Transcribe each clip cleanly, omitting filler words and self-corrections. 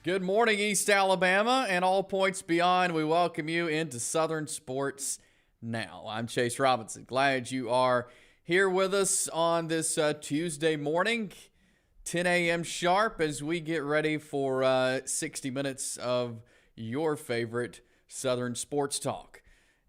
Good morning, East Alabama, and all points beyond. We welcome you into Southern Sports Now. I'm Chase Robinson. Glad you are here with us on this Tuesday morning, 10 a.m. sharp, as we get ready for 60 minutes of your favorite Southern sports talk.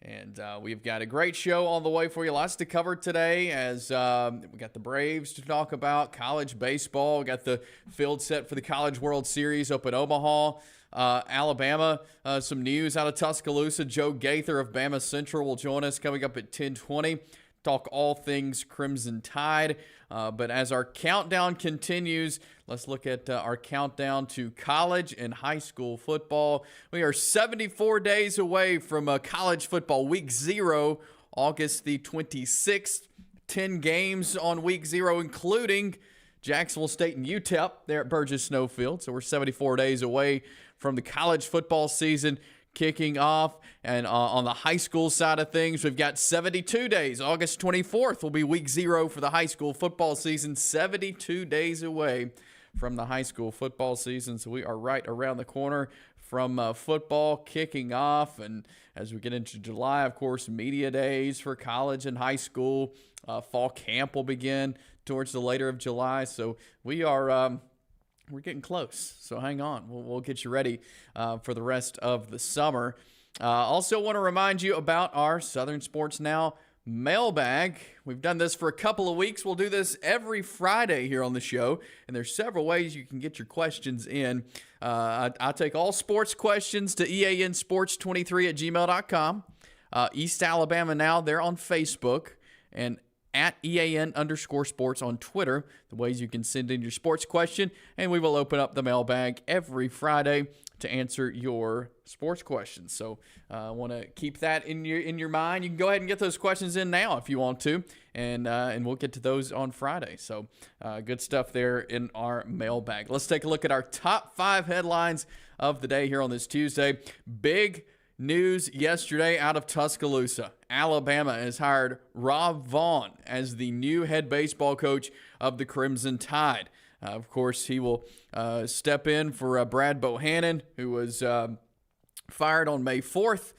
And we've got a great show on the way for you. Lots to cover today as we got the Braves to talk about, college baseball. We got the field set for the College World Series up in Omaha. Alabama, some news out of Tuscaloosa. Joe Gaither of Bama Central will join us coming up at 10:20. Talk all things Crimson Tide. But as our countdown continues, let's look at our countdown to college and high school football. We are 74 days away from college football, week 0, August the 26th. 10 games on week 0, including Jacksonville State and UTEP there at Burgess Snowfield. So we're 74 days away from the college football season kicking off. And on the high school side of things, we've got 72 days. August 24th will be week 0 for the high school football season. 72 days away from the high school football season. So we are right around the corner from football kicking off. And as we get into July, of course, media days for college and high school. Fall camp will begin towards the later of July. So we are we're getting close, so hang on. We'll get you ready for the rest of the summer. Also want to remind you about our Southern Sports Now mailbag. We've done this for a couple of weeks. We'll do this every Friday here on the show, and there's several ways you can get your questions in. I take all sports questions to eansports23@gmail.com. East Alabama Now, they're on Facebook, and at EAN_sports on Twitter, the ways you can send in your sports question, and we will open up the mailbag every Friday to answer your sports questions. So I want to keep that in your mind. You can go ahead and get those questions in now if you want to, and we'll get to those on Friday. So good stuff there in our mailbag. Let's take a look at our top 5 headlines of the day here on this Tuesday. Big news yesterday out of Tuscaloosa. Alabama has hired Rob Vaughn as the new head baseball coach of the Crimson Tide. Of course, he will step in for Brad Bohannon, who was fired on May 4th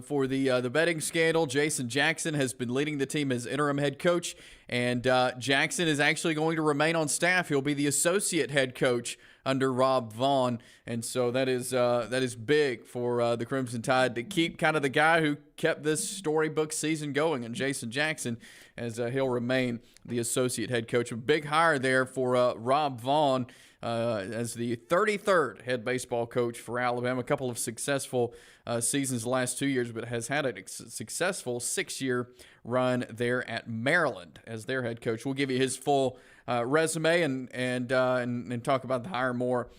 for the betting scandal. Jason Jackson has been leading the team as interim head coach, and Jackson is actually going to remain on staff. He'll be the associate head coach under Rob Vaughn, and so that is big for the Crimson Tide to keep kind of the guy who kept this storybook season going, and Jason Jackson, as he'll remain the associate head coach. A big hire there for Rob Vaughn as the 33rd head baseball coach for Alabama. A couple of successful seasons the last 2 years, but has had a successful 6-year run there at Maryland as their head coach. We'll give you his full resume and talk about the hire more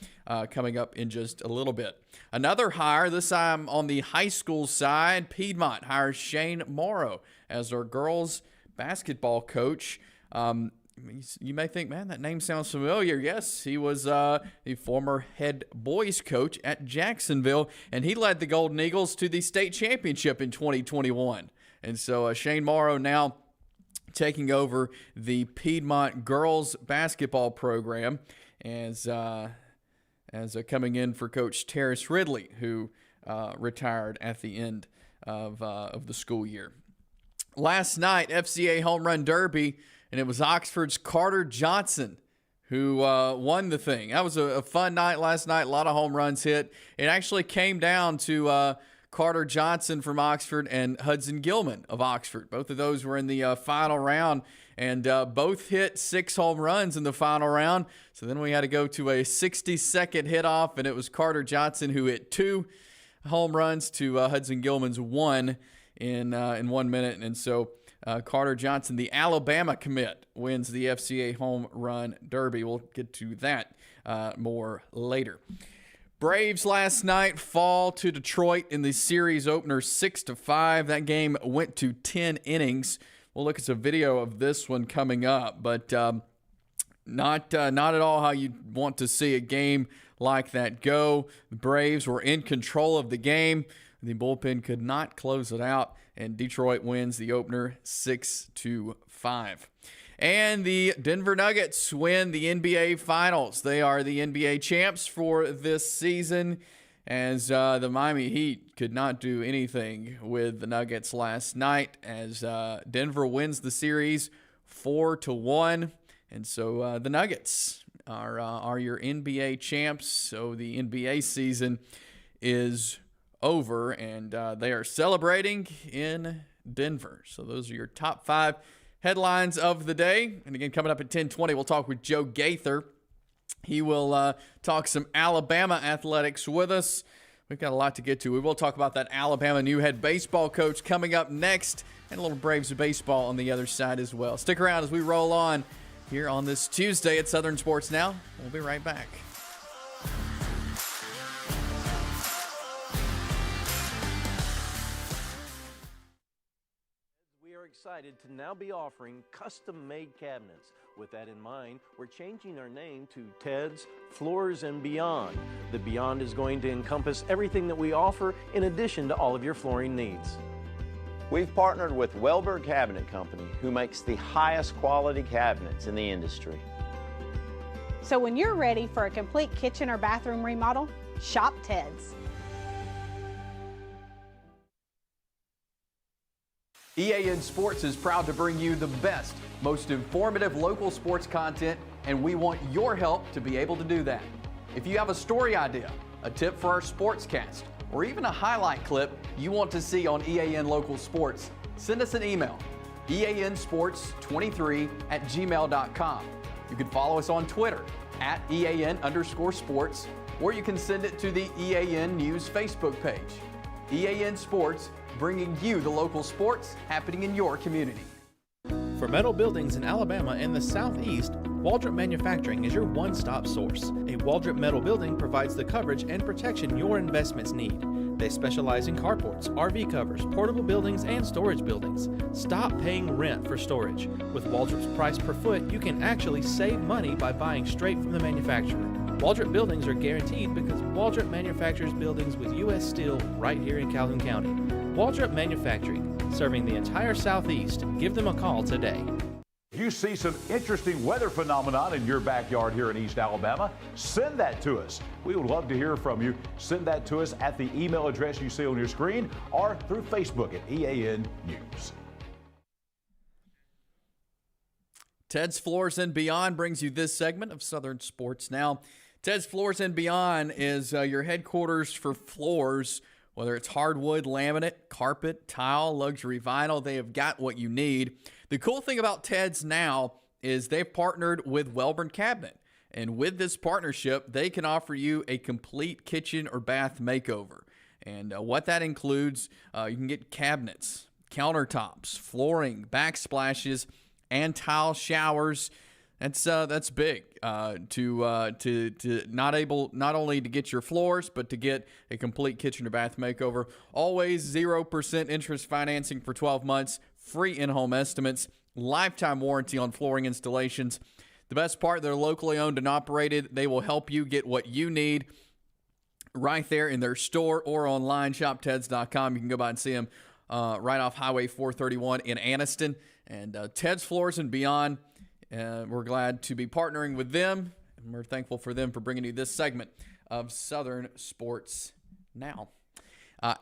coming up in just a little bit. Another hire, this time on the high school side, Piedmont hires Shane Morrow as their girls basketball coach. You may think, man, that name sounds familiar. Yes, he was the former head boys coach at Jacksonville, and he led the Golden Eagles to the state championship in 2021. And so Shane Morrow now taking over the Piedmont girls basketball program as coming in for Coach Terrace Ridley, who retired at the end of the school year. Last night, FCA Home Run Derby, and it was Oxford's Carter Johnson who won the thing. That was a fun night last night. A lot of home runs hit. It actually came down to Carter Johnson from Oxford and Hudson Gilman of Oxford. Both of those were in the final round, and both hit 6 home runs in the final round. So then we had to go to a 60-second hit off, and it was Carter Johnson who hit 2 home runs to Hudson Gilman's 1 in 1 minute. And so Carter Johnson, the Alabama commit, wins the FCA Home Run Derby. We'll get to that more later. Braves last night fall to Detroit in the series opener 6-5. That game went to 10 innings. We'll look at some video of this one coming up, but not at all how you want to see a game like that go. The Braves were in control of the game. The bullpen could not close it out, and Detroit wins the opener 6-5. And the Denver Nuggets win the NBA Finals. They are the NBA champs for this season, as the Miami Heat could not do anything with the Nuggets last night, as Denver wins the series 4-1. And so the Nuggets are your NBA champs. So the NBA season is over, and they are celebrating in Denver. So those are your top 5 headlines of the day. And again, coming up at 10:20, we'll talk with Joe Gaither. He will talk some Alabama athletics with us. We've got a lot to get to. We will talk about that Alabama new head baseball coach coming up next, and a little Braves of baseball on the other side as well. Stick around as we roll on here on this Tuesday at Southern Sports Now. We'll be right back. Excited to now be offering custom-made cabinets. With that in mind, we're changing our name to Ted's Floors and Beyond. The Beyond is going to encompass everything that we offer in addition to all of your flooring needs. We've partnered with Welber Cabinet Company, who makes the highest quality cabinets in the industry. So when you're ready for a complete kitchen or bathroom remodel, shop Ted's. EAN Sports is proud to bring you the best, most informative local sports content, and we want your help to be able to do that. If you have a story idea, a tip for our sportscast, or even a highlight clip you want to see on EAN Local Sports, send us an email, eansports23@gmail.com. You can follow us on Twitter @EAN_sports, or you can send it to the EAN News Facebook page. EAN Sports, bringing you the local sports happening in your community. For metal buildings in Alabama and the Southeast, Waldrop Manufacturing is your one-stop source. A Waldrop metal building provides the coverage and protection your investments need. They specialize in carports, RV covers, portable buildings, and storage buildings. Stop paying rent for storage. With Waldrop's price per foot, you can actually save money by buying straight from the manufacturer. Waldrop buildings are guaranteed because Waldrop manufactures buildings with U.S. steel right here in Calhoun County. Waldrop Manufacturing, serving the entire Southeast. Give them a call today. If you see some interesting weather phenomenon in your backyard here in East Alabama, send that to us. We would love to hear from you. Send that to us at the email address you see on your screen or through Facebook at EAN News. Ted's Floors and Beyond brings you this segment of Southern Sports Now. Ted's Floors and Beyond is your headquarters for floors, whether it's hardwood, laminate, carpet, tile, luxury vinyl. They have got what you need. The cool thing about Ted's now is they've partnered with Welborn Cabinet. And with this partnership, they can offer you a complete kitchen or bath makeover. And what that includes, you can get cabinets, countertops, flooring, backsplashes, and tile showers. That's big to not only to get your floors, but to get a complete kitchen or bath makeover. Always 0% interest financing for 12 months, free in-home estimates, lifetime warranty on flooring installations. The best part, they're locally owned and operated. They will help you get what you need right there in their store or online, shopteds.com. You can go by and see them right off Highway 431 in Anniston. And Ted's Floors and Beyond, we're glad to be partnering with them, and we're thankful for them for bringing you this segment of Southern Sports Now.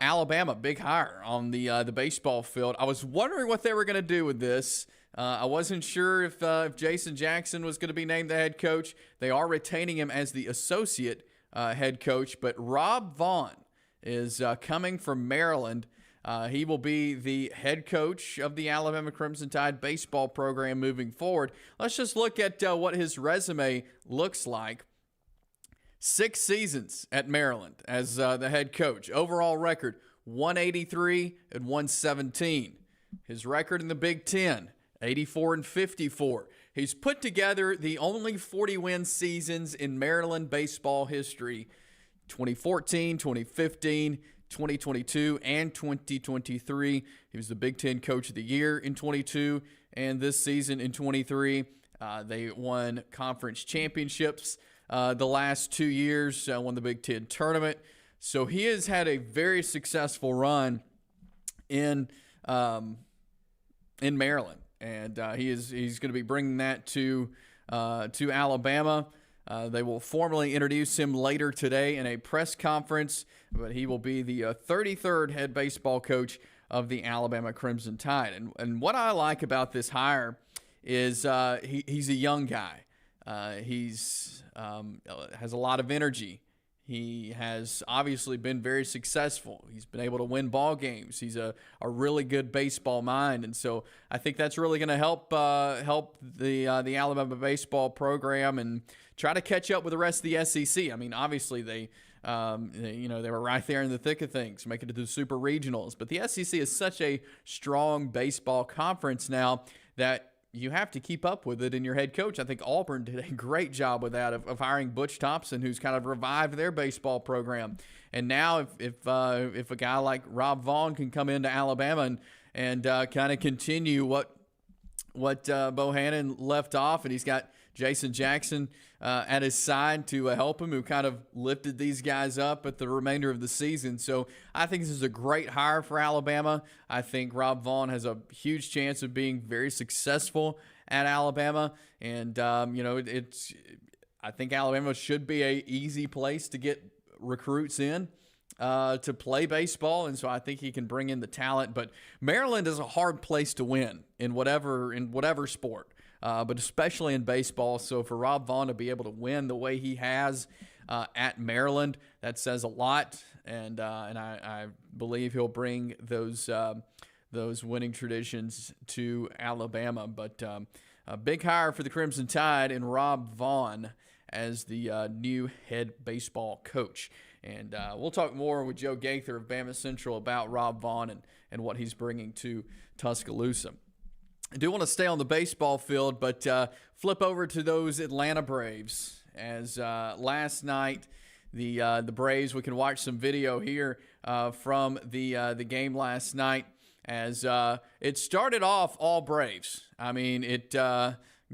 Alabama, big hire on the baseball field. I was wondering what they were going to do with this. I wasn't sure if Jason Jackson was going to be named the head coach. They are retaining him as the associate head coach, but Rob Vaughn is coming from Maryland. He will be the head coach of the Alabama Crimson Tide baseball program moving forward. Let's just look at what his resume looks like. 6 seasons at Maryland as the head coach. Overall record, 183 and 117. His record in the Big Ten, 84 and 54. He's put together the only 40-win seasons in Maryland baseball history, 2014, 2015, 2022, and 2023. He was the Big Ten Coach of the Year in 22, and this season in 23, they won conference championships the last 2 years, won the Big Ten tournament. So he has had a very successful run in Maryland. and he's going to be bringing that to Alabama. They will formally introduce him later today in a press conference, but he will be the 33rd head baseball coach of the Alabama Crimson Tide. And what I like about this hire is he's a young guy. He's has a lot of energy. He has obviously been very successful. He's been able to win ball games. He's a really good baseball mind, and so I think that's really going to help the Alabama baseball program and try to catch up with the rest of the SEC. I mean, obviously they were right there in the thick of things, making it to the Super Regionals. But the SEC is such a strong baseball conference now that you have to keep up with it in your head coach. I think Auburn did a great job with that, of hiring Butch Thompson, who's kind of revived their baseball program. And now if a guy like Rob Vaughn can come into Alabama and kind of continue what Bohannon left off, and he's got Jason Jackson at his side to help him, who kind of lifted these guys up at the remainder of the season. So I think this is a great hire for Alabama. I think Rob Vaughn has a huge chance of being very successful at Alabama. And, I think Alabama should be an easy place to get recruits in to play baseball, and so I think he can bring in the talent. But Maryland is a hard place to win in whatever sport. But especially in baseball. So for Rob Vaughn to be able to win the way he has at Maryland, that says a lot. And I believe he'll bring those winning traditions to Alabama. But a big hire for the Crimson Tide and Rob Vaughn as the new head baseball coach. And we'll talk more with Joe Gaither of Bama Central about Rob Vaughn and what he's bringing to Tuscaloosa. I do want to stay on the baseball field, but flip over to those Atlanta Braves. As last night, the Braves, we can watch some video here from the game last night. As it started off all Braves. I mean,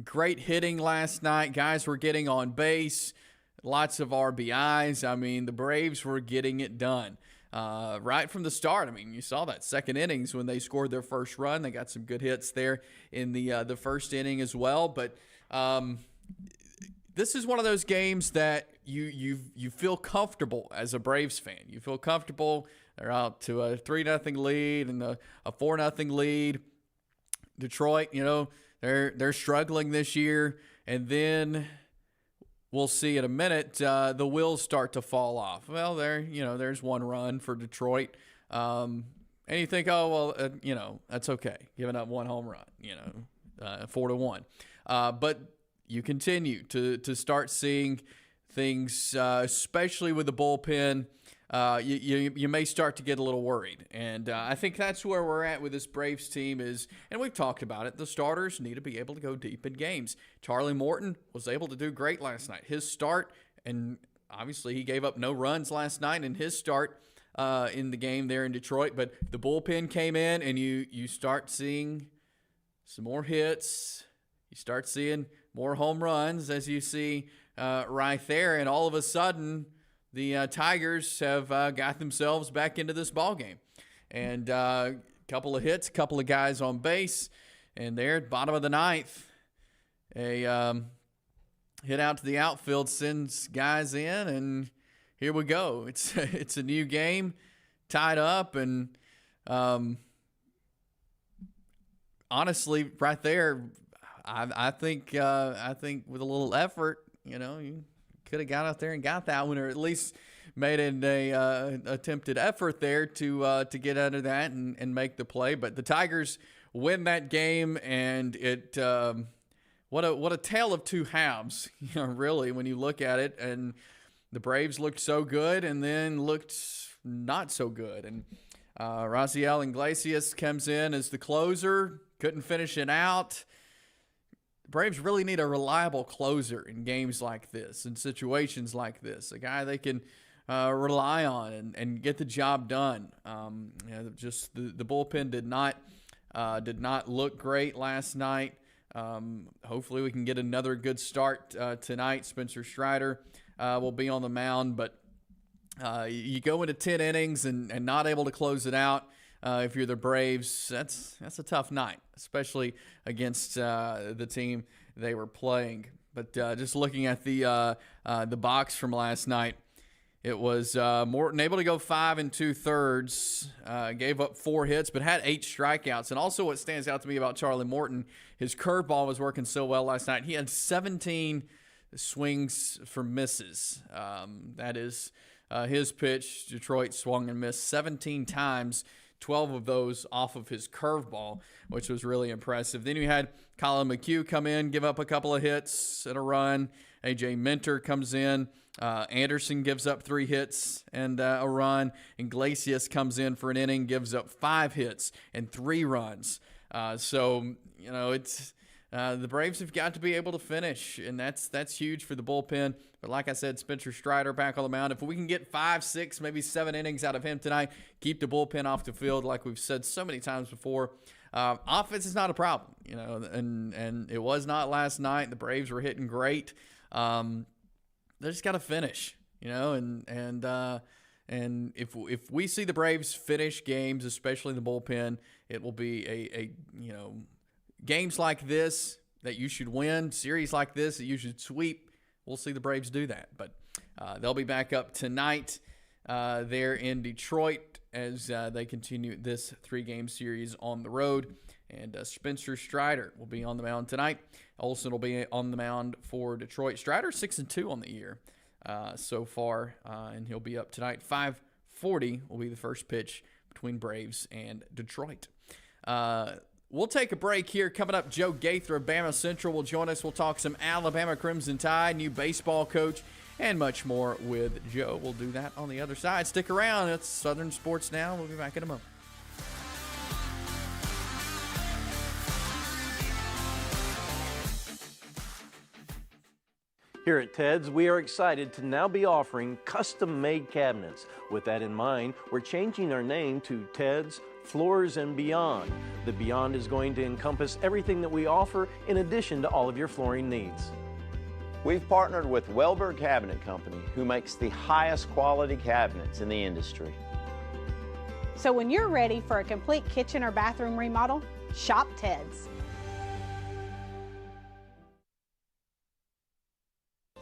great hitting last night. Guys were getting on base, lots of RBIs. I mean, the Braves were getting it done. Right from the start. I mean, you saw that second innings when they scored their first run. They got some good hits there in the first inning as well. But this is one of those games that you feel comfortable as a Braves fan. You feel comfortable. They're out to a 3-0 lead and a 4-0 lead. Detroit, they're struggling this year, and then we'll see in a minute, the wheels start to fall off. Well, there's one run for Detroit. And you think, that's okay. Giving up one home run, 4-1. But you continue to start seeing things, especially with the bullpen. You may start to get a little worried. And I think that's where we're at with this Braves team and we've talked about it, the starters need to be able to go deep in games. Charlie Morton was able to do great last night. His start, and obviously he gave up no runs last night in his start in the game there in Detroit, but the bullpen came in and you start seeing some more hits. You start seeing more home runs, as you see right there, and all of a sudden the Tigers have got themselves back into this ball game. And a couple of hits, a couple of guys on base, and there at the bottom of the ninth, a hit out to the outfield sends guys in, and here we go. It's a new game, tied up, and honestly, right there, I think with a little effort, you could have got out there and got that one, or at least made an attempted effort there to get out of that and make the play. But the Tigers win that game, and it what a tale of two halves, really, when you look at it. And the Braves looked so good, and then looked not so good. And Raziel Iglesias comes in as the closer, couldn't finish it out. Braves really need a reliable closer in games like this, in situations like this, a guy they can rely on and get the job done. Just the bullpen did not look great last night. Hopefully we can get another good start tonight. Spencer Strider will be on the mound, but you go into 10 innings and not able to close it out. if you're the Braves, that's a tough night, especially against the team they were playing. But just looking at the box from last night, it was Morton able to go 5 2/3, gave up 4 hits, but had 8 strikeouts. And also what stands out to me about Charlie Morton, his curveball was working so well last night. He had 17 swings for misses. That is his pitch. Detroit swung and missed 17 times, 12 of those off of his curveball, which was really impressive. Then you had Colin McHugh come in, give up a couple of hits and a run. A.J. Minter comes in. Anderson gives up 3 hits and a run. Iglesias comes in for an inning, gives up 5 hits and 3 runs. So, it's the Braves have got to be able to finish, and that's huge for the bullpen. But like I said, Spencer Strider back on the mound. If we can get 5, 6, maybe 7 innings out of him tonight, keep the bullpen off the field like we've said so many times before. Offense is not a problem, and it was not last night. The Braves were hitting great. They just got to finish, and if we see the Braves finish games, especially in the bullpen, it will be a games like this that you should win, series like this that you should sweep. We'll see the Braves do that, but they'll be back up tonight there in Detroit as they continue this 3-game series on the road. And Spencer Strider will be on the mound tonight. Olsen will be on the mound for Detroit. Strider 6-2 on the year so far, and he'll be up tonight. 5:40 will be the first pitch between Braves and Detroit. We'll take a break here. Coming up, Joe Gaither of Bama Central will join us. We'll talk some Alabama Crimson Tide, new baseball coach, and much more with Joe. We'll do that on the other side. Stick around. It's Southern Sports Now. We'll be back in a moment. Here at Ted's, we are excited to now be offering custom-made cabinets. With that in mind, we're changing our name to Ted's Floors and Beyond. The Beyond is going to encompass everything that we offer in addition to all of your flooring needs. We've partnered with Welber Cabinet Company, who makes the highest quality cabinets in the industry. So when you're ready for a complete kitchen or bathroom remodel, shop Ted's.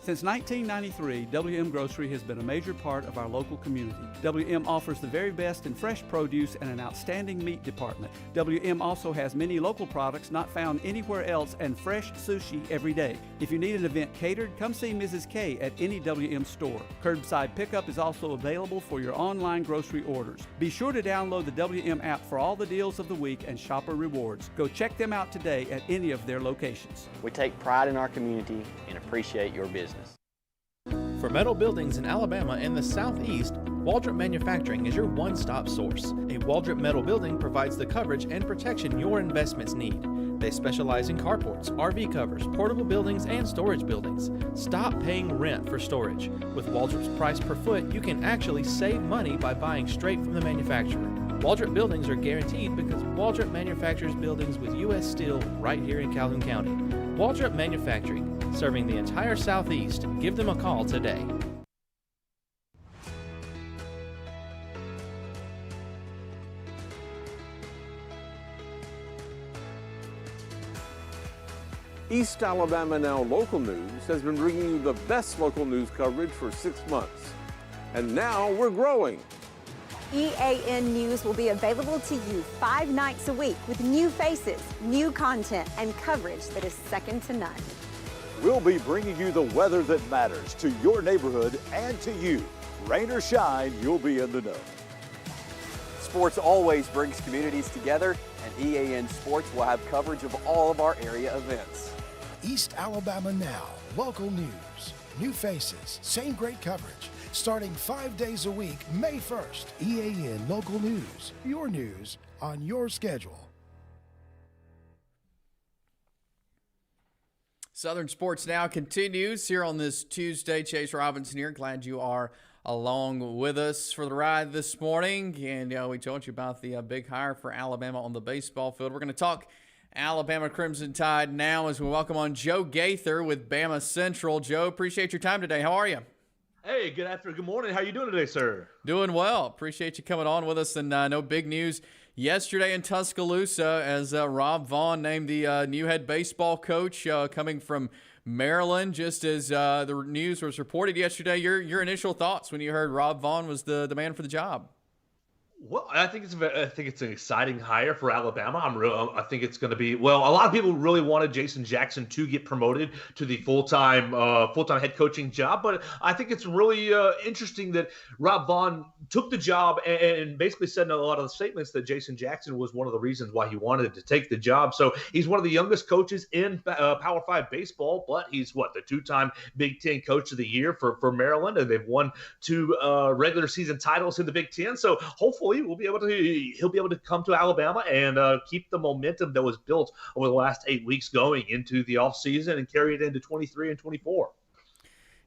Since 1993, WM Grocery has been a major part of our local community. WM offers the very best in fresh produce and an outstanding meat department. WM also has many local products not found anywhere else and fresh sushi every day. If you need an event catered, come see Mrs. K at any WM store. Curbside pickup is also available for your online grocery orders. Be sure to download the WM app for all the deals of the week and shopper rewards. Go check them out today at any of their locations. We take pride in our community and appreciate your business. For metal buildings in Alabama and the Southeast, Waldrop Manufacturing is your one-stop source. A Waldrop metal building provides the coverage and protection your investments need. They specialize in carports, RV covers, portable buildings, and storage buildings. Stop paying rent for storage. With Waldrop's price per foot, you can actually save money by buying straight from the manufacturer. Waldrop buildings are guaranteed because Waldrop manufactures buildings with U.S. steel right here in Calhoun County. Waldrop Manufacturing, serving the entire Southeast. Give them a call today. East Alabama Now Local News has been bringing you the best local news coverage for 6 months. And now we're growing. EAN News will be available to you 5 nights a week with new faces, new content, and coverage that is second to none. We'll be bringing you the weather that matters to your neighborhood and to you. Rain or shine, you'll be in the know. Sports always brings communities together, and EAN Sports will have coverage of all of our area events. East Alabama Now, local news, new faces, same great coverage. Starting 5 days a week, May 1st. EAN Local News, your news on your schedule. Southern Sports Now continues here on this Tuesday. Chase Robinson here. Glad you are along with us for the ride this morning. And we told you about the big hire for Alabama on the baseball field. We're going to talk Alabama Crimson Tide now as we welcome on Joe Gaither with Bama Central. Joe, appreciate your time today. How are you? Hey, good morning. How you doing today, sir? Doing well. Appreciate you coming on with us. And no big news yesterday in Tuscaloosa as Rob Vaughn named the new head baseball coach coming from Maryland. Just as the news was reported yesterday, your initial thoughts when you heard Rob Vaughn was the man for the job? Well, I think it's an exciting hire for Alabama. I think it's going to be, well, a lot of people really wanted Jason Jackson to get promoted to the full-time head coaching job, but I think it's really interesting that Rob Vaughn took the job and basically said in a lot of the statements that Jason Jackson was one of the reasons why he wanted to take the job. So he's one of the youngest coaches in Power 5 baseball, but he's the two-time Big Ten Coach of the Year for Maryland, and they've won 2 regular season titles in the Big Ten. So hopefully he'll be able to come to Alabama and keep the momentum that was built over the last 8 weeks going into the offseason and carry it into 23 and 24.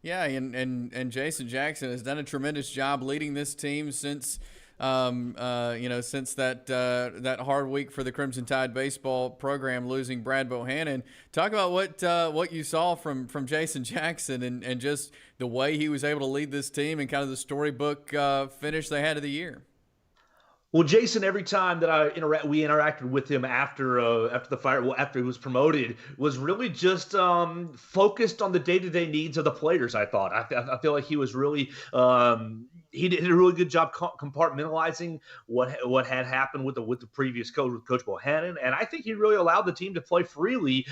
Yeah, and Jason Jackson has done a tremendous job leading this team since since that hard week for the Crimson Tide baseball program, losing Brad Bohannon. Talk about what you saw from Jason Jackson and just the way he was able to lead this team and kind of the storybook finish they had of the year. Well, Jason, every time that we interacted with him after he was promoted, was really just focused on the day-to-day needs of the players. I thought. I feel like he was really he did a really good job compartmentalizing what had happened with the previous coach, with Coach Bohannon, and I think he really allowed the team to play freely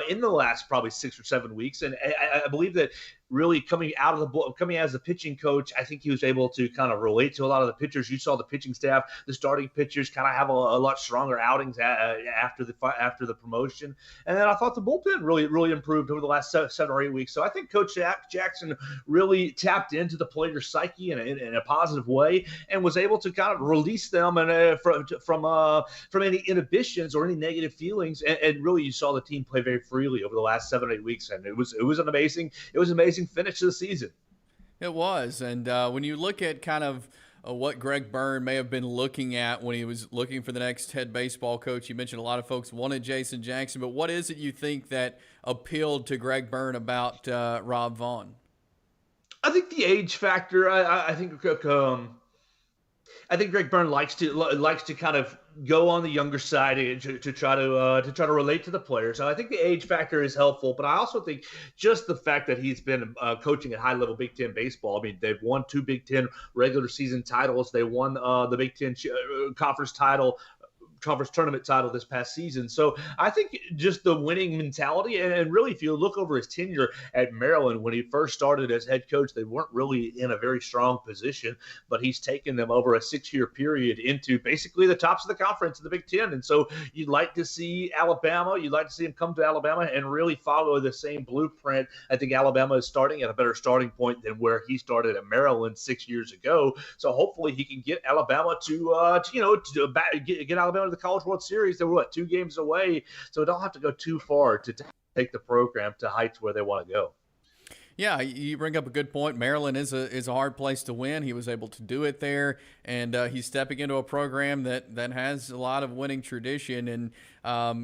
in the last probably 6 or 7 weeks. And I believe that really coming as a pitching coach, I think he was able to kind of relate to a lot of the pitchers. You saw the pitching staff, the starting pitchers, kind of have a lot stronger outings after the promotion. And then I thought the bullpen really improved over the last 7 or 8 weeks. So I think Coach Jackson really tapped into the player's psyche in a positive way and was able to kind of release them from any inhibitions or any negative feelings. And really, you saw the team play very freely over the last 7 or 8 weeks, and it was an amazing finish to the season. It was. And when you look at kind of what Greg Byrne may have been looking at when he was looking for the next head baseball coach, you mentioned a lot of folks wanted Jason Jackson, but what is it you think that appealed to Greg Byrne about Rob Vaughn? I think the age factor. I think Greg Byrne likes to kind of go on the younger side to try to relate to the players. So I think the age factor is helpful, but I also think just the fact that he's been coaching at high level Big Ten baseball. I mean, they've won 2 Big Ten regular season titles. They won the Big Ten conference tournament title this past season. So I think just the winning mentality, and really if you look over his tenure at Maryland, when he first started as head coach, they weren't really in a very strong position, but he's taken them over a 6-year period into basically the tops of the conference in the Big Ten. And so you'd like to see him come to Alabama and really follow the same blueprint. I think Alabama is starting at a better starting point than where he started at Maryland 6 years ago. So hopefully he can get Alabama get Alabama to the College World Series. They were 2 games away, so don't have to go too far to take the program to heights where they want to go. Yeah, you bring up a good point. Maryland is a hard place to win. He was able to do it there, and he's stepping into a program that has a lot of winning tradition. And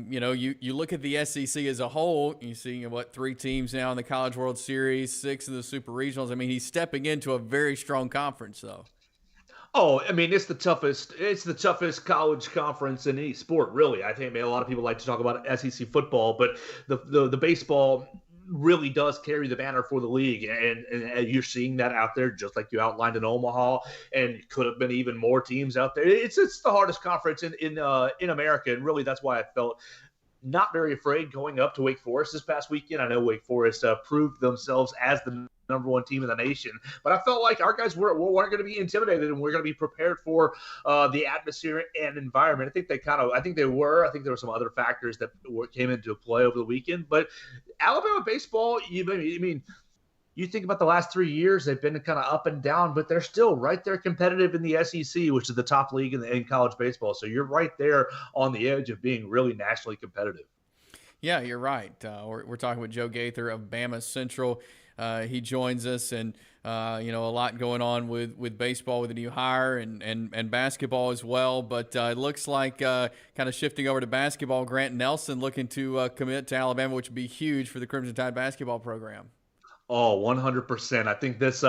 you look at the SEC as a whole. You see 3 teams now in the College World Series, 6 of the Super Regionals. I mean, he's stepping into a very strong conference, though. Oh, I mean, it's the toughest college conference in any sport, really. I think a lot of people like to talk about SEC football, but the baseball really does carry the banner for the league, and you're seeing that out there, just like you outlined in Omaha, and could have been even more teams out there. It's the hardest conference in America, and really that's why I felt not very afraid going up to Wake Forest this past weekend. I know Wake Forest proved themselves as the number 1 team in the nation, but I felt like our guys weren't going to be intimidated, and we're going to be prepared for the atmosphere and environment. I think they were. I think there were some other factors that came into play over the weekend, but Alabama baseball, you think about the last 3 years, they've been kind of up and down, but they're still right there competitive in the SEC, which is the top league in college baseball. So you're right there on the edge of being really nationally competitive. Yeah, you're right. We're talking with Joe Gaither of Bama Central. He joins us, and a lot going on with baseball with the new hire and basketball as well. But it looks like kind of shifting over to basketball, Grant Nelson looking to commit to Alabama, which would be huge for the Crimson Tide basketball program. Oh, 100%. I think this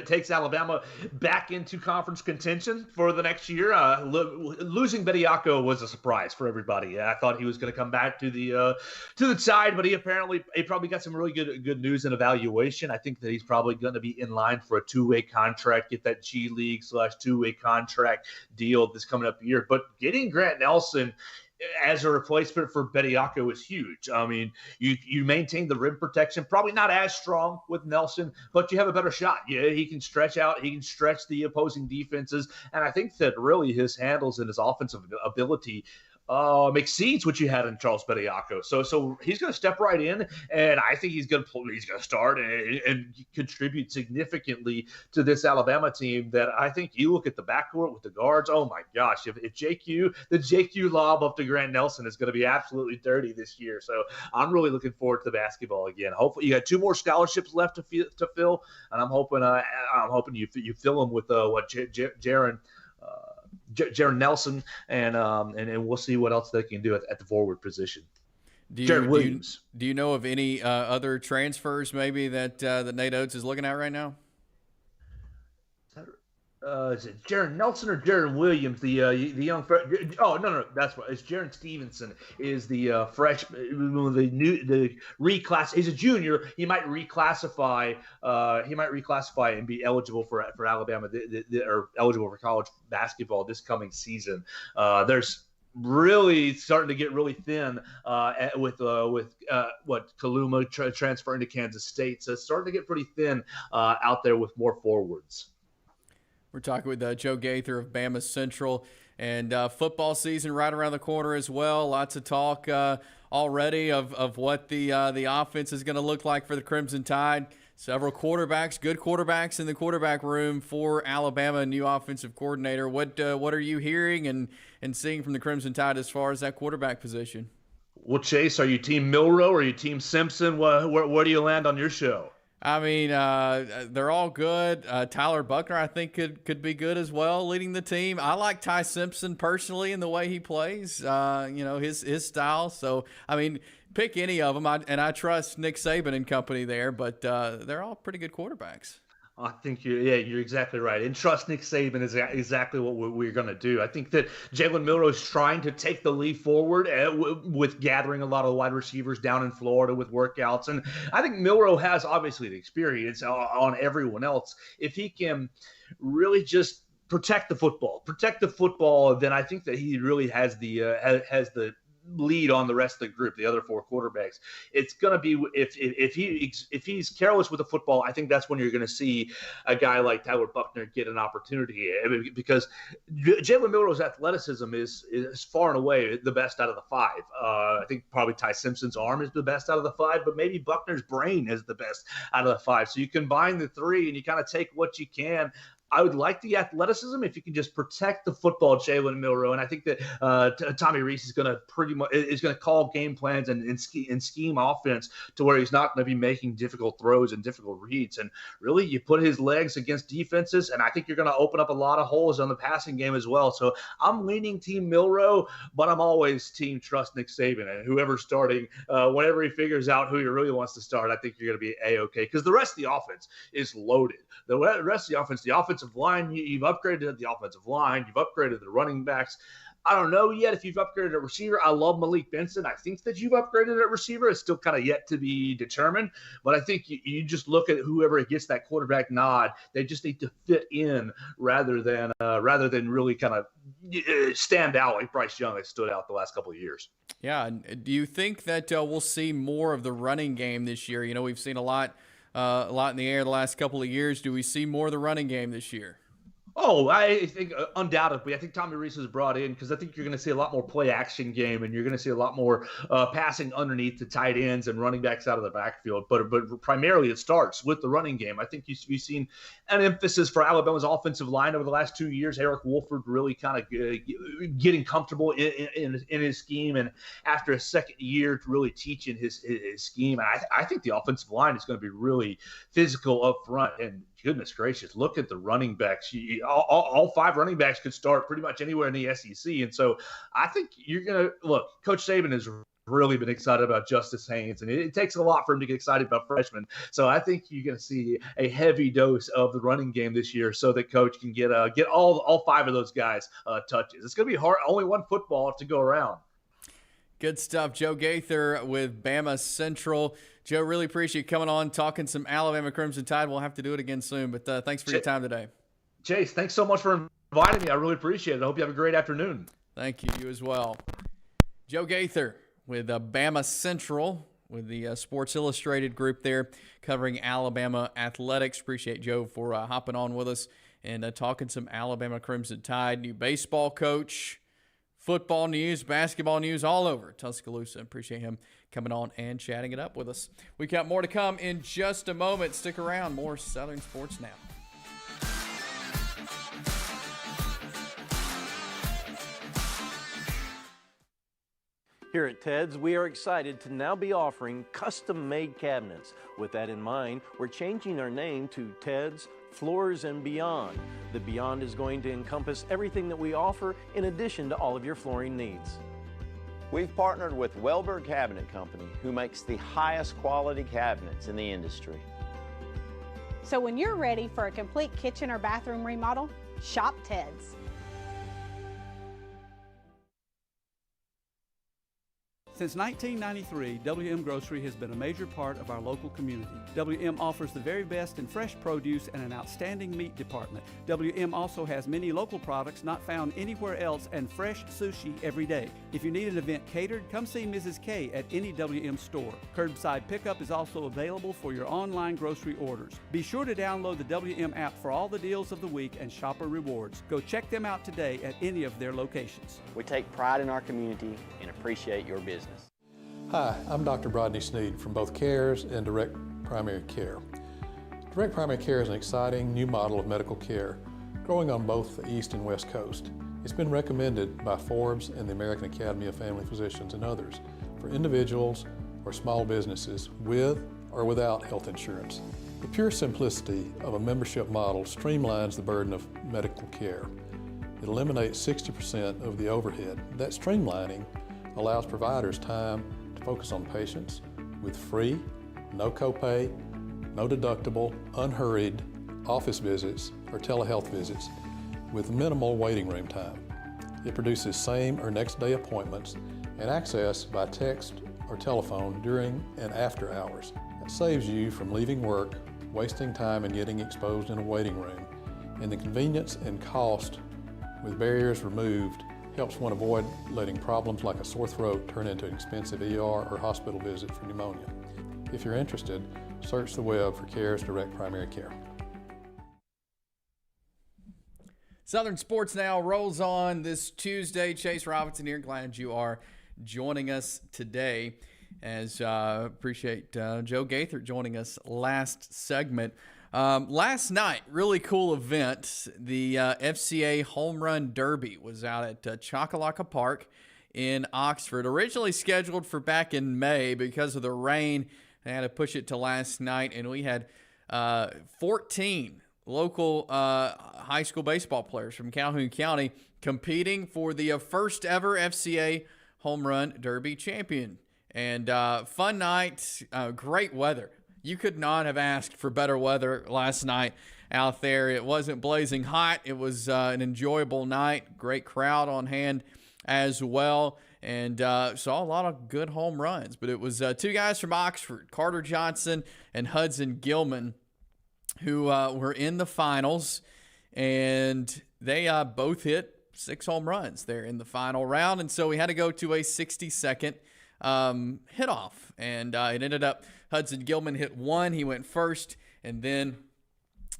takes Alabama back into conference contention for the next year. Losing Bediako was a surprise for everybody. I thought he was going to come back to the tide, but he probably got some really good news and evaluation. I think that he's probably going to be in line for a two-way contract, get that G League / two-way contract deal this coming up year. But getting Grant Nelson as a replacement for Bediako is huge. I mean, you maintain the rim protection, probably not as strong with Nelson, but you have a better shot. Yeah, he can stretch out, he can stretch the opposing defenses, and I think that really his handles and his offensive ability exceeds what you had in Charles Bediako. So he's going to step right in, and I think he's going to start and contribute significantly to this Alabama team. That I think you look at the backcourt with the guards. Oh my gosh, if the JQ lob up to Grant Nelson is going to be absolutely dirty this year. So I'm really looking forward to the basketball again. Hopefully, you got 2 more scholarships left to fill, and I'm hoping you fill them with Jaron Nelson, and we'll see what else they can do at the forward position. Jared Williams. Do you know of any other transfers maybe that Nate Oates is looking at right now? Is it Jaron Nelson or Jaron Williams, the young? Oh no, that's right. It's Jaron Stevenson. Is the freshman, the reclass? He's a junior. He might reclassify. And be eligible for Alabama, or eligible for college basketball this coming season. There's really starting to get really thin with Kaluma transferring to Kansas State. So it's starting to get pretty thin out there with more forwards. We're talking with Joe Gaither of Bama Central, and football season right around the corner as well. Lots of talk already of what the offense is going to look like for the Crimson Tide. Several quarterbacks, good quarterbacks in the quarterback room for Alabama, new offensive coordinator. What are you hearing and seeing from the Crimson Tide as far as that quarterback position? Well, Chase, are you Team Milrow or are you Team Simpson? Where do you land on your show? I mean, they're all good. Tyler Buckner, I think, could be good as well, leading the team. I like Ty Simpson personally in the way he plays, his style. So, I mean, pick any of them. I trust Nick Saban and company there, but they're all pretty good quarterbacks. I think you're exactly right. And trust Nick Saban is exactly what we're going to do. I think that Jalen Milrow is trying to take the leap forward with gathering a lot of wide receivers down in Florida with workouts. And I think Milrow has obviously the experience on everyone else. If he can really just protect the football, then I think that he really has the lead on the rest of the group, the other 4 quarterbacks. It's going to be if he's careless with the football, I think that's when you're going to see a guy like Tyler Buckner get an opportunity, because Jalen Milrow's athleticism is far and away the best out of the 5. I think probably Ty Simpson's arm is the best out of the 5, but maybe Buckner's brain is the best out of the 5. So you combine the 3 and you kind of take what you can. I would like the athleticism if you can just protect the football, Jalen Milrow, and I think that Tommy Rees is going to call game plans and scheme offense to where he's not going to be making difficult throws and difficult reads. And really, you put his legs against defenses, and I think you're going to open up a lot of holes on the passing game as well. So I'm leaning Team Milrow, but I'm always Team Trust Nick Saban, and whoever's starting, whenever he figures out who he really wants to start, I think you're going to be A-okay, because the rest of the offense is loaded. The rest of the offensive line, you've upgraded the offensive line, you've upgraded the running backs. I don't know yet if you've upgraded a receiver. I love Malik Benson. I think that you've upgraded a receiver. It's still kind of yet to be determined. But I think you just look at whoever gets that quarterback nod. They just need to fit in rather than really kind of stand out like Bryce Young has stood out the last couple of years. Yeah. And do you think that we'll see more of the running game this year? You know, we've seen a lot in the air the last couple of years. Do we see more of the running game this year? Oh, I think undoubtedly. I think Tommy Rees was brought in because I think you're going to see a lot more play action game, and you're going to see a lot more passing underneath the tight ends and running backs out of the backfield. But primarily it starts with the running game. I think you've seen an emphasis for Alabama's offensive line over the last 2 years. Eric Wolford really kind of getting comfortable in his scheme, and after a second year really teaching his scheme. And I think the offensive line is going to be really physical up front. And goodness gracious, look at the running backs. All 5 running backs could start pretty much anywhere in the SEC. And so I think you're going to – look, Coach Saban is really been excited about Justice Haynes, and it takes a lot for him to get excited about freshmen. So I think you're going to see a heavy dose of the running game this year, so that Coach can get all 5 of those guys touches. It's going to be hard. Only one football to go around. Good stuff. Joe Gaither with Bama Central. Joe, really appreciate you coming on, talking some Alabama Crimson Tide. We'll have to do it again soon, but thanks for your time today. Chase, thanks so much for inviting me. I really appreciate it. I hope you have a great afternoon. Thank you. You as well. Joe Gaither with Bama Central, with the Sports Illustrated group there, covering Alabama athletics. Appreciate Joe for hopping on with us and talking some Alabama Crimson Tide. New baseball coach, football news, basketball news, all over Tuscaloosa. Appreciate him coming on and chatting it up with us. We got more to come in just a moment. Stick around. More Southern Sports Now. Here at Ted's, we are excited to now be offering custom-made cabinets. With that in mind, we're changing our name to Ted's Floors and Beyond. The Beyond is going to encompass everything that we offer in addition to all of your flooring needs. We've partnered with Welberg Cabinet Company, who makes the highest quality cabinets in the industry. So when you're ready for a complete kitchen or bathroom remodel, shop Ted's. Since 1993, WM Grocery has been a major part of our local community. WM offers the very best in fresh produce and an outstanding meat department. WM also has many local products not found anywhere else and fresh sushi every day. If you need an event catered, come see Mrs. K at any WM store. Curbside pickup is also available for your online grocery orders. Be sure to download the WM app for all the deals of the week and shopper rewards. Go check them out today at any of their locations. We take pride in our community and appreciate your business. Hi, I'm Dr. Brodney Sneed from both CARES and Direct Primary Care. Direct Primary Care is an exciting new model of medical care growing on both the East and West Coast. It's been recommended by Forbes and the American Academy of Family Physicians and others for individuals or small businesses with or without health insurance. The pure simplicity of a membership model streamlines the burden of medical care. It eliminates 60% of the overhead. That streamlining allows providers time to focus on patients with free, no copay, no deductible, unhurried office visits or telehealth visits with minimal waiting room time. It produces same or next day appointments and access by text or telephone during and after hours. It saves you from leaving work, wasting time and getting exposed in a waiting room, and the convenience and cost with barriers removed helps one avoid letting problems like a sore throat turn into an expensive ER or hospital visit for pneumonia. If you're interested, search the web for CARES Direct Primary Care. Southern Sports Now rolls on this Tuesday. Chase Robinson here. Glad you are joining us today. As appreciate Joe Gaither joining us last segment. Last night, really cool event. The FCA Home Run Derby was out at Choccolocco Park in Oxford. Originally scheduled for back in May because of the rain. They had to push it to last night, and we had 14 local high school baseball players from Calhoun County competing for the first ever FCA Home Run Derby champion. And fun night, great weather. You could not have asked for better weather last night out there. It wasn't blazing hot. It was an enjoyable night. Great crowd on hand as well. And saw a lot of good home runs. But it was two guys from Oxford, Carter Johnson and Hudson Gilman, who were in the finals. And they both hit 6 home runs there in the final round. And so we had to go to a 60-second hit off. And it ended up Hudson Gilman hit 1. He went first. And then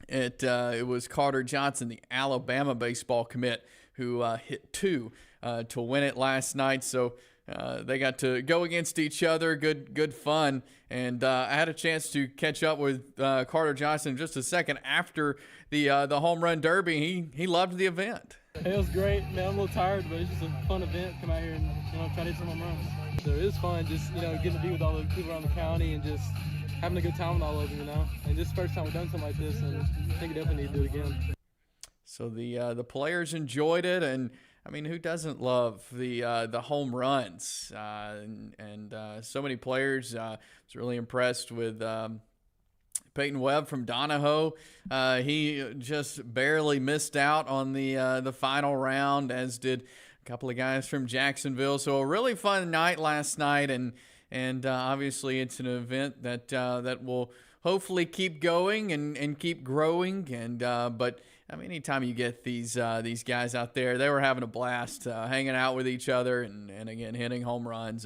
it was Carter Johnson, the Alabama baseball commit, who hit 2 to win it last night. So they got to go against each other. Good fun. And I had a chance to catch up with Carter Johnson in just a second after the home run derby. He loved the event. It was great, man. I'm a little tired, but it's just a fun event. Come out here and try to hit some home runs. So it was fun, just getting to be with all the people around the county and just having a good time with all of them, And this is the first time we've done something like this, and I think we definitely need to do it again. So the players enjoyed it, and I mean, who doesn't love the home runs? And so many players. I was really impressed with Peyton Webb from Donahoe. He just barely missed out on the final round, as did a couple of guys from Jacksonville. So a really fun night last night, and obviously it's an event that will hopefully keep going and keep growing. And but I mean, anytime you get these guys out there, they were having a blast hanging out with each other and again hitting home runs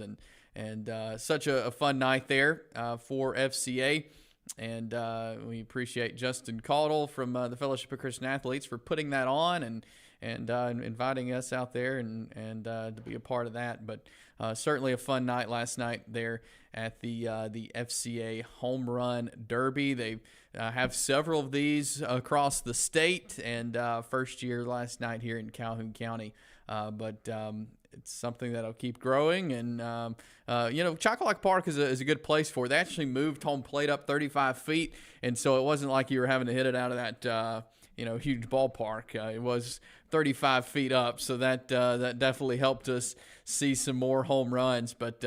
and such a fun night there for FCA. And we appreciate Justin Caudle from the Fellowship of Christian Athletes for putting that on and inviting us out there and to be a part of that. But certainly a fun night last night there at the FCA Home Run Derby. They have several of these across the state, and first year last night here in Calhoun County. But it's something that'll keep growing, and Chocolate Park is a good place for it. They actually moved home plate up 35 feet, and so it wasn't like you were having to hit it out of that huge ballpark. It was 35 feet up, so that definitely helped us see some more home runs. But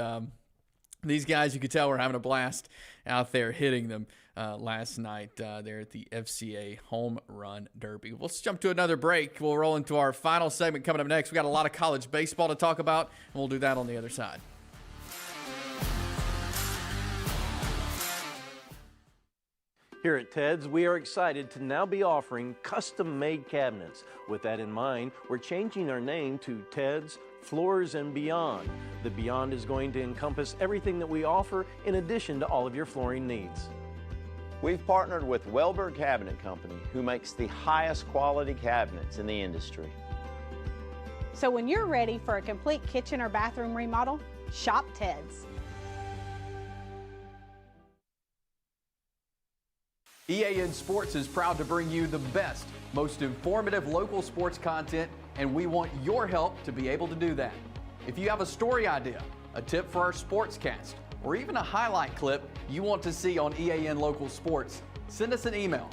these guys, you could tell, were having a blast out there hitting them last night there at the FCA Home Run Derby. Let's jump to another break. We'll roll into our final segment coming up next. We got a lot of college baseball to talk about, and we'll do that on the other side. Here at Ted's, we are excited to now be offering custom-made cabinets. With that in mind, we're changing our name to Ted's Floors and Beyond. The Beyond is going to encompass everything that we offer in addition to all of your flooring needs. We've partnered with Welber Cabinet Company, who makes the highest quality cabinets in the industry. So when you're ready for a complete kitchen or bathroom remodel, shop Ted's. EAN Sports is proud to bring you the best, most informative local sports content, and we want your help to be able to do that. If you have a story idea, a tip for our sportscast, or even a highlight clip you want to see on EAN Local Sports, send us an email,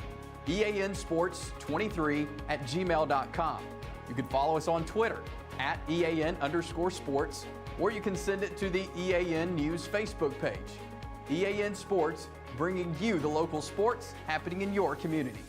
eansports23@gmail.com. You can follow us on Twitter @EAN_sports, or you can send it to the EAN News Facebook page. EAN Sports, bringing you the local sports happening in your community.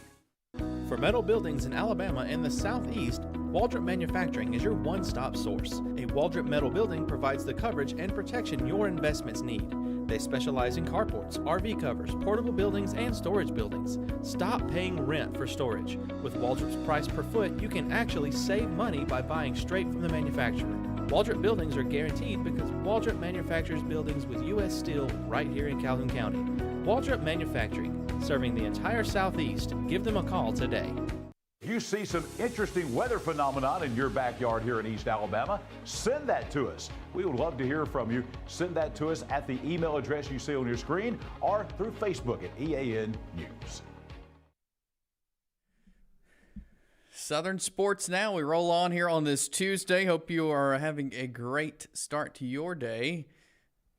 For metal buildings in Alabama and the Southeast, Waldrop Manufacturing is your one-stop source. A Waldrop metal building provides the coverage and protection your investments need. They specialize in carports, RV covers, portable buildings, and storage buildings. Stop paying rent for storage. With Waldrop's price per foot, you can actually save money by buying straight from the manufacturer. Waldrop buildings are guaranteed because Waldrop manufactures buildings with U.S. steel right here in Calhoun County. Waldrop Manufacturing, serving the entire Southeast. Give them a call today. If you see some interesting weather phenomenon in your backyard here in East Alabama, send that to us. We would love to hear from you. Send that to us at the email address you see on your screen or through Facebook at EAN News. Southern Sports Now. We roll on here on this Tuesday. Hope you are having a great start to your day.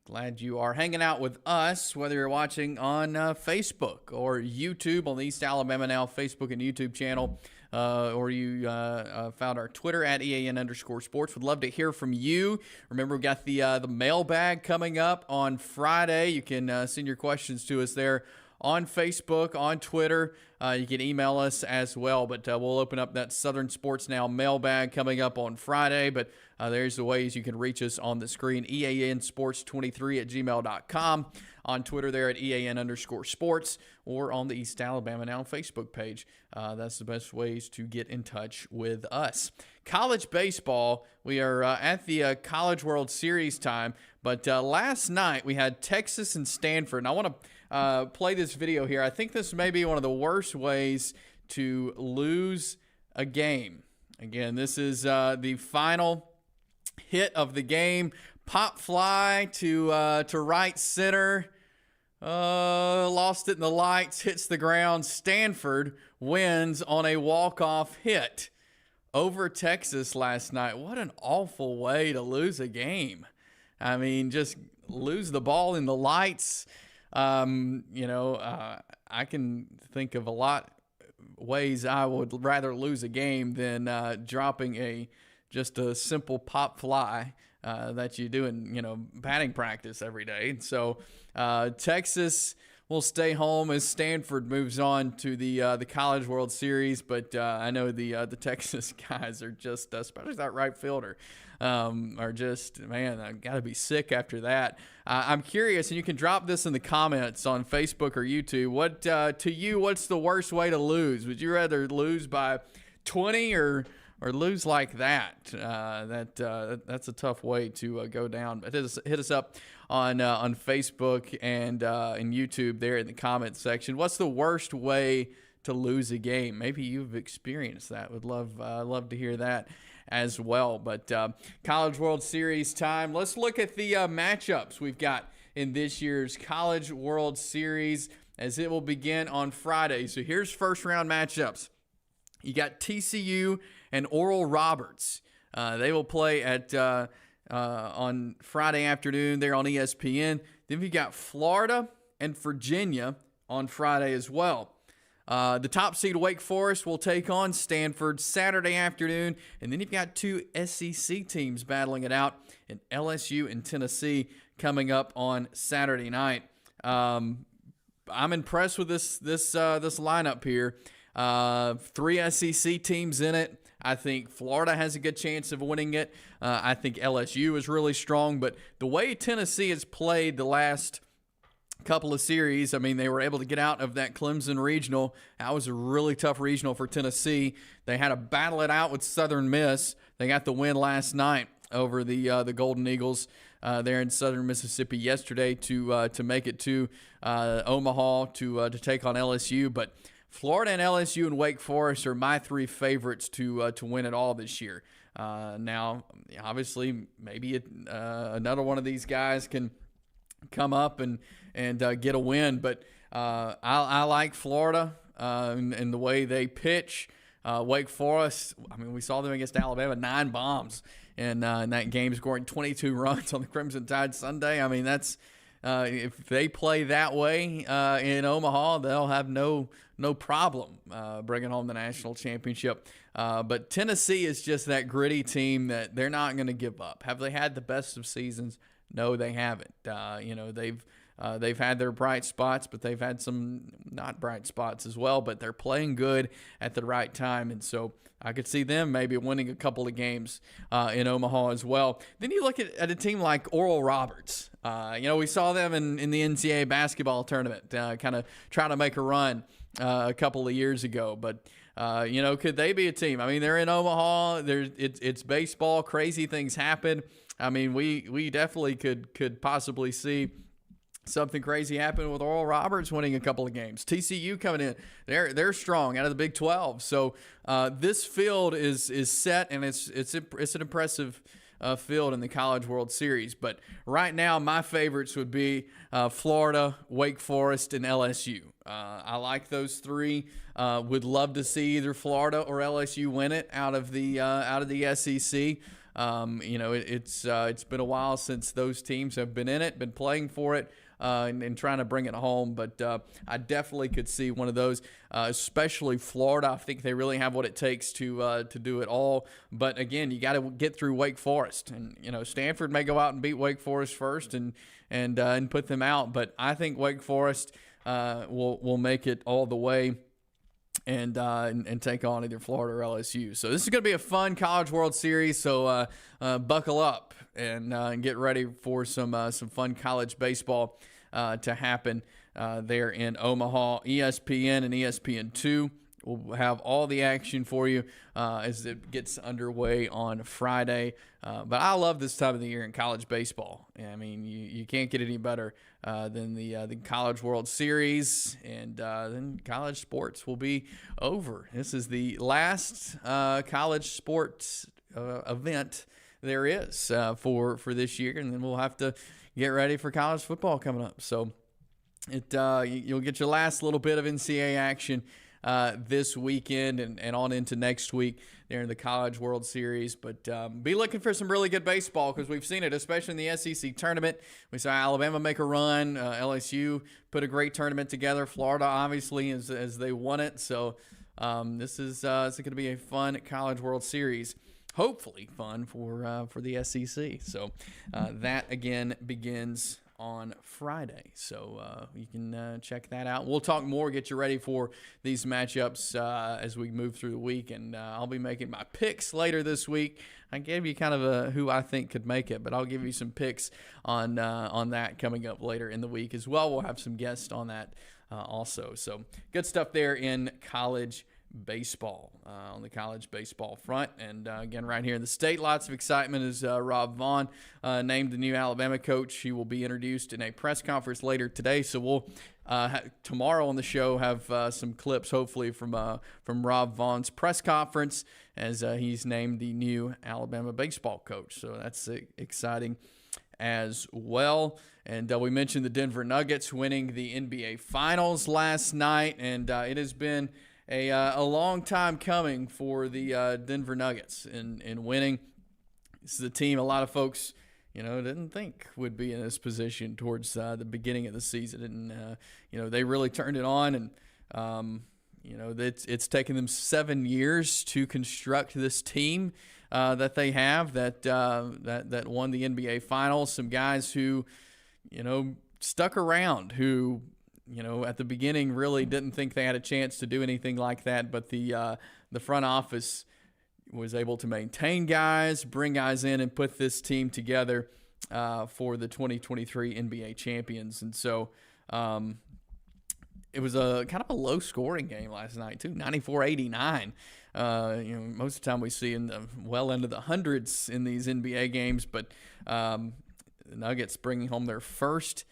Glad you are hanging out with us, whether you're watching on Facebook or YouTube on the East Alabama Now Facebook and YouTube channel, or you found our Twitter at EAN_sports. Would love to hear from you. Remember, we got the mailbag coming up on Friday. You can send your questions to us there on Facebook, on Twitter. You can email us as well, but we'll open up that Southern Sports Now mailbag coming up on Friday. But there's the ways you can reach us on the screen, eansports23@gmail.com, on Twitter there at EAN_sports, or on the East Alabama Now Facebook page. That's the best ways to get in touch with us. College baseball, we are at the College World Series time, but last night we had Texas and Stanford, and I want to play this video here. I think this may be one of the worst ways to lose a game. Again, this is the final hit of the game. Pop fly to right center. Lost it in the lights, hits the ground. Stanford wins on a walk-off hit over Texas last night. What an awful way to lose a game. I mean, just lose the ball in the lights. I can think of a lot ways I would rather lose a game than dropping a just a simple pop fly that you do in batting practice every day. And so Texas will stay home as Stanford moves on to the College World Series. But I know the Texas guys are just, especially that right fielder, are just, man, I got to be sick after that. I'm curious, and you can drop this in the comments on Facebook or YouTube. What to you? What's the worst way to lose? Would you rather lose by 20 or lose like that? That's a tough way to go down. But hit us up on Facebook and YouTube there in the comments section. What's the worst way to lose a game? Maybe you've experienced that. Would love to hear that as well. But College World Series time. Let's look at the matchups we've got in this year's College World Series as it will begin on Friday. So here's first round matchups. You got TCU and Oral Roberts. They will play at on Friday afternoon there on ESPN. Then we got Florida and Virginia on Friday as well. The top seed Wake Forest will take on Stanford Saturday afternoon. And then you've got two SEC teams battling it out in LSU and Tennessee coming up on Saturday night. I'm impressed with this lineup here. 3 SEC teams in it. I think Florida has a good chance of winning it. I think LSU is really strong. But the way Tennessee has played the last couple of series, I mean, they were able to get out of that Clemson regional. That was a really tough regional for Tennessee. They had to battle it out with Southern Miss. They got the win last night over the Golden Eagles there in Southern Mississippi yesterday to make it to Omaha to take on LSU. But Florida and LSU and Wake Forest are my 3 favorites to win it all this year. Now, obviously, maybe another one of these guys can come up and get a win, but I like Florida and the way they pitch. Wake Forest, I mean, we saw them against Alabama, 9 bombs in that game, scoring 22 runs on the Crimson Tide Sunday. I mean, that's if they play that way in Omaha, they'll have no problem bringing home the national championship. But Tennessee is just that gritty team that they're not going to give up. Have they had the best of seasons? No, they haven't. They've had their bright spots, but they've had some not bright spots as well. But they're playing good at the right time, and so I could see them maybe winning a couple of games in Omaha as well. Then you look at a team like Oral Roberts. We saw them in the NCAA basketball tournament, kind of trying to make a run a couple of years ago. But could they be a team? I mean, they're in Omaha. It's baseball. Crazy things happen. I mean, we definitely could possibly see something crazy happen with Oral Roberts winning a couple of games. TCU coming in, they're strong out of the Big 12. So this field is set, and it's an impressive field in the College World Series. But right now, my favorites would be Florida, Wake Forest, and LSU. I like those 3. Would love to see either Florida or LSU win it out of the SEC. It's been a while since those teams have been in it, been playing for it, and trying to bring it home. But I definitely could see one of those, especially Florida. I think they really have what it takes to do it all. But again, you got to get through Wake Forest, and Stanford may go out and beat Wake Forest first and put them out. But I think Wake Forest will make it all the way and take on either Florida or LSU. So this is going to be a fun College World Series. So buckle up and get ready for some fun college baseball to happen there in Omaha. ESPN and ESPN2 will have all the action for you as it gets underway on Friday. But I love this time of the year in college baseball. I mean, you can't get any better than the College World Series, and then college sports will be over. This is the last college sports event there is for this year, and then we'll have to get ready for college football coming up. So you'll get your last little bit of NCAA action this weekend and on into next week there in the College World Series. But be looking for some really good baseball, because we've seen it, especially in the SEC tournament. We saw Alabama make a run. LSU put a great tournament together. Florida, obviously, as they won it. So this is going to be a fun College World Series. hopefully fun for the SEC. So that again begins on Friday, so you can check that out. We'll talk more, get you ready for these matchups as we move through the week, and I'll be making my picks later this week. I gave you kind of who I think could make it, but I'll give you some picks on that coming up later in the week as well. We'll have some guests on that also. So good stuff there in college baseball, on the college baseball front. And again, right here in the state, lots of excitement as Rob Vaughn named the new Alabama coach. He will be introduced in a press conference later today. So we'll tomorrow on the show have some clips, hopefully, from Rob Vaughn's press conference as he's named the new Alabama baseball coach. So that's exciting as well. And we mentioned the Denver Nuggets winning the NBA Finals last night, and it has been a long time coming for the Denver Nuggets in winning. This is a team a lot of folks, didn't think would be in this position towards the beginning of the season. And, they really turned it on. And, it's taken them 7 years to construct this team that they have that won the NBA Finals. Some guys who, stuck around, who, at the beginning really didn't think they had a chance to do anything like that. But the front office was able to maintain guys, bring guys in, and put this team together for the 2023 NBA champions. And so it was a kind of a low-scoring game last night, too, 94-89. Most of the time we see well into the hundreds in these NBA games, but the Nuggets bringing home their first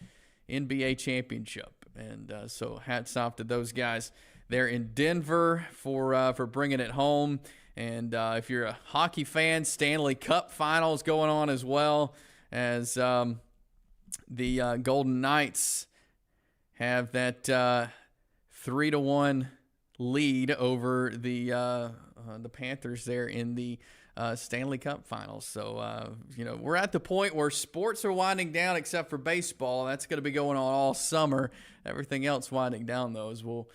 NBA championship. And so hats off to those guys there in Denver for bringing it home. And if you're a hockey fan, Stanley Cup Finals going on as well, as the Golden Knights have that 3-1 lead over the Panthers there in the Stanley Cup Finals. So, we're at the point where sports are winding down except for baseball. That's going to be going on all summer. Everything else winding down, though, as we'll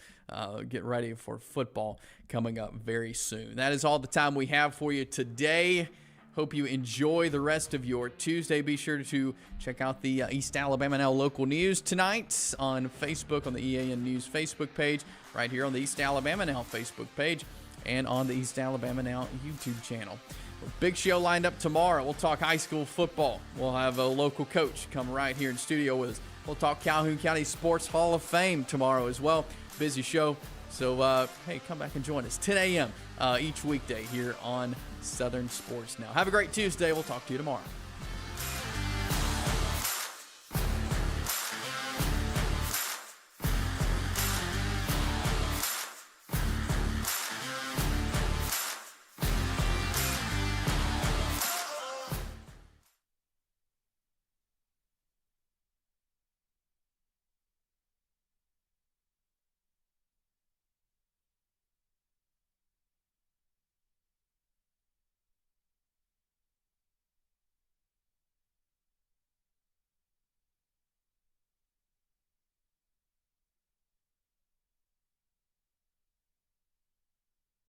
get ready for football coming up very soon. That is all the time we have for you today. Hope you enjoy the rest of your Tuesday. Be sure to check out the East Alabama Now local news tonight on Facebook, on the EAN News Facebook page, right here on the East Alabama Now Facebook page, and on the East Alabama Now YouTube channel. Big show lined up tomorrow. We'll talk high school football. We'll have a local coach come right here in studio with us. We'll talk Calhoun County Sports Hall of Fame tomorrow as well. Busy show. So, hey, come back and join us. 10 a.m. Each weekday here on Southern Sports Now. Have a great Tuesday. We'll talk to you tomorrow.